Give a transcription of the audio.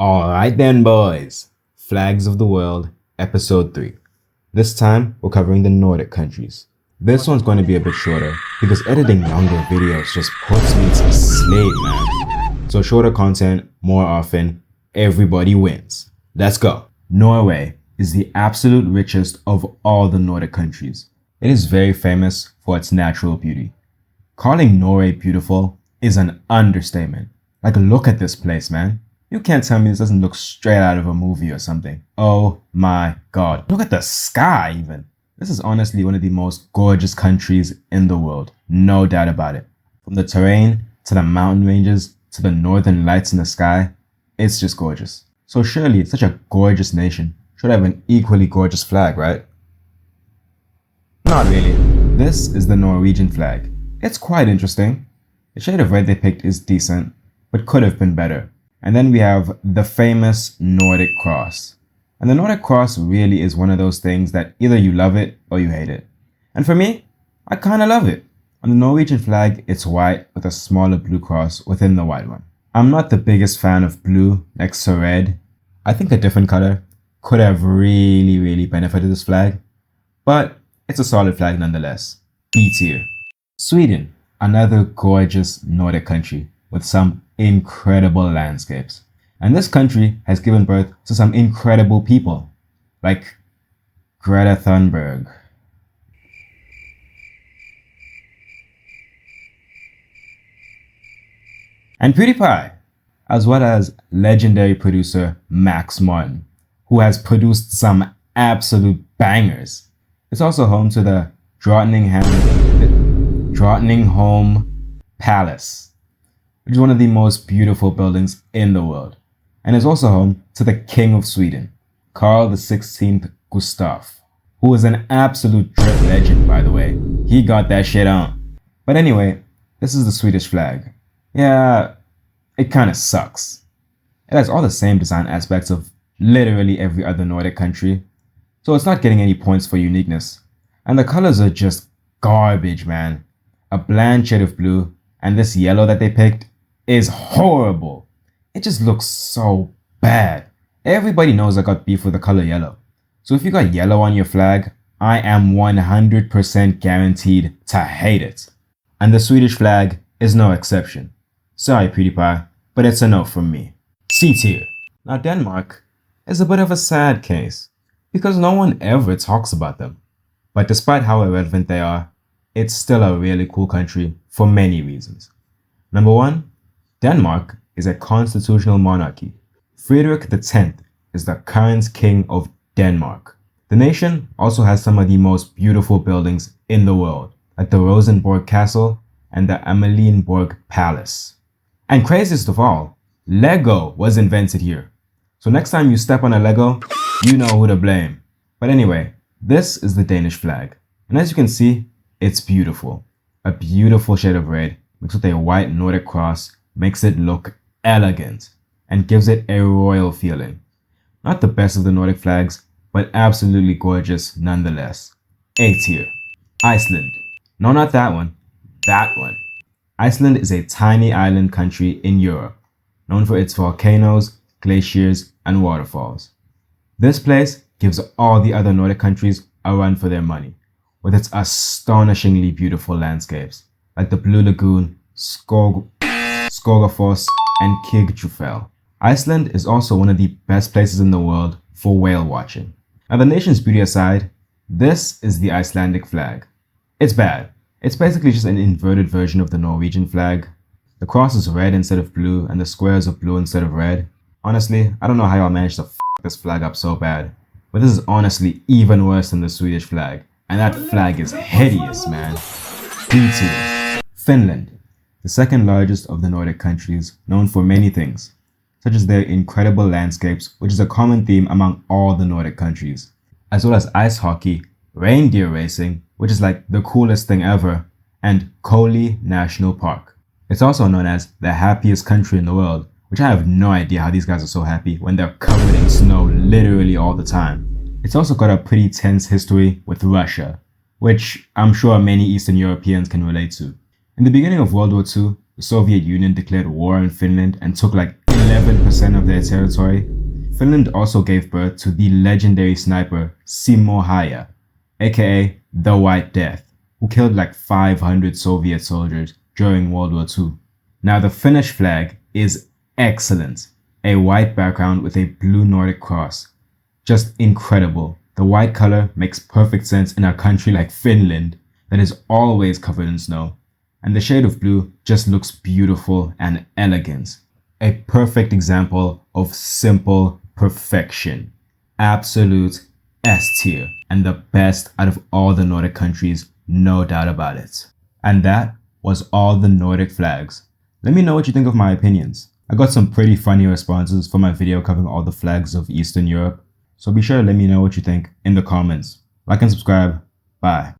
Alright then boys, Flags of the World, Episode 3. This time, we're covering the Nordic countries. This one's going to be a bit shorter, because editing longer videos just puts me to sleep, man. So shorter content, more often, everybody wins. Let's go. Norway is the absolute richest of all the Nordic countries. It is very famous for its natural beauty. Calling Norway beautiful is an understatement. Like, look at this place, man. You can't tell me this doesn't look straight out of a movie or something. Oh my god. Look at the sky even. This is honestly one of the most gorgeous countries in the world. No doubt about it. From the terrain, to the mountain ranges, to the northern lights in the sky, it's just gorgeous. So surely such a gorgeous nation should have an equally gorgeous flag, right? Not really. This is the Norwegian flag. It's quite interesting. The shade of red they picked is decent, but could have been better. And then we have the famous Nordic cross. And the Nordic cross really is one of those things that either you love it or you hate it. And for me, I kinda love it. On the Norwegian flag, it's white with a smaller blue cross within the white one. I'm not the biggest fan of blue next to red. I think a different color could have really benefited this flag. But it's a solid flag nonetheless. B tier. Sweden, another gorgeous Nordic country with some incredible landscapes. And this country has given birth to some incredible people, like Greta Thunberg. And PewDiePie, as well as legendary producer Max Martin, who has produced some absolute bangers. It's also home to the Drottningholm Palace, which is one of the most beautiful buildings in the world, and is also home to the King of Sweden, Carl XVI Gustaf, who is an absolute drip legend, by the way. He got that shit on. But anyway, this is the Swedish flag. Yeah, it kinda sucks. It has all the same design aspects of literally every other Nordic country, so it's not getting any points for uniqueness. And the colors are just garbage, man. A bland shade of blue, and this yellow that they picked is horrible. It just looks so bad. Everybody knows I got beef with the color yellow. So if you got yellow on your flag, I am 100% guaranteed to hate it. And the Swedish flag is no exception. Sorry PewDiePie, but it's a no from me. C tier. Now Denmark is a bit of a sad case, because no one ever talks about them. But despite how irrelevant they are, it's still a really cool country for many reasons. Number one, Denmark is a constitutional monarchy. Frederik X is the current king of Denmark. The nation also has some of the most beautiful buildings in the world, like the Rosenborg Castle and the Amalienborg Palace. And craziest of all, Lego was invented here. So next time you step on a Lego, you know who to blame. But anyway, this is the Danish flag. And as you can see, it's beautiful. A beautiful shade of red mixed with a white Nordic cross makes it look elegant and gives it a royal feeling. Not the best of the Nordic flags, but absolutely gorgeous nonetheless. A tier. Iceland. No, not that one. That one. Iceland is a tiny island country in Europe, known for its volcanoes, glaciers, and waterfalls. This place gives all the other Nordic countries a run for their money, with its astonishingly beautiful landscapes, like the Blue Lagoon, Skogafoss, and Kirkjufell. Iceland is also one of the best places in the world for whale watching. Now the nation's beauty aside, this is the Icelandic flag. It's bad. It's basically just an inverted version of the Norwegian flag. The cross is red instead of blue, and the squares are blue instead of red. Honestly, I don't know how y'all managed to f this flag up so bad, but this is honestly even worse than the Swedish flag. And that flag is hideous, man. B tier. Finland, the second largest of the Nordic countries, known for many things, such as their incredible landscapes, which is a common theme among all the Nordic countries, as well as ice hockey, reindeer racing, which is like the coolest thing ever, and Koli National Park. It's also known as the happiest country in the world, which I have no idea how these guys are so happy when they're covered in snow literally all the time. It's also got a pretty tense history with Russia, which I'm sure many Eastern Europeans can relate to. In the beginning of World War II, the Soviet Union declared war on Finland and took like 11% of their territory, Finland also gave birth to the legendary sniper Simo Häyhä, aka the White Death, who killed like 500 Soviet soldiers during World War II. Now the Finnish flag is excellent. A white background with a blue Nordic cross. Just incredible. The white color makes perfect sense in a country like Finland that is always covered in snow. And the shade of blue just looks beautiful and elegant. A perfect example of simple perfection. Absolute S tier and the best out of all the Nordic countries, no doubt about it. And that was all the Nordic flags. Let me know what you think of my opinions. I got some pretty funny responses for my video covering all the flags of Eastern Europe, so be sure to let me know what you think in the comments. Like and subscribe. Bye.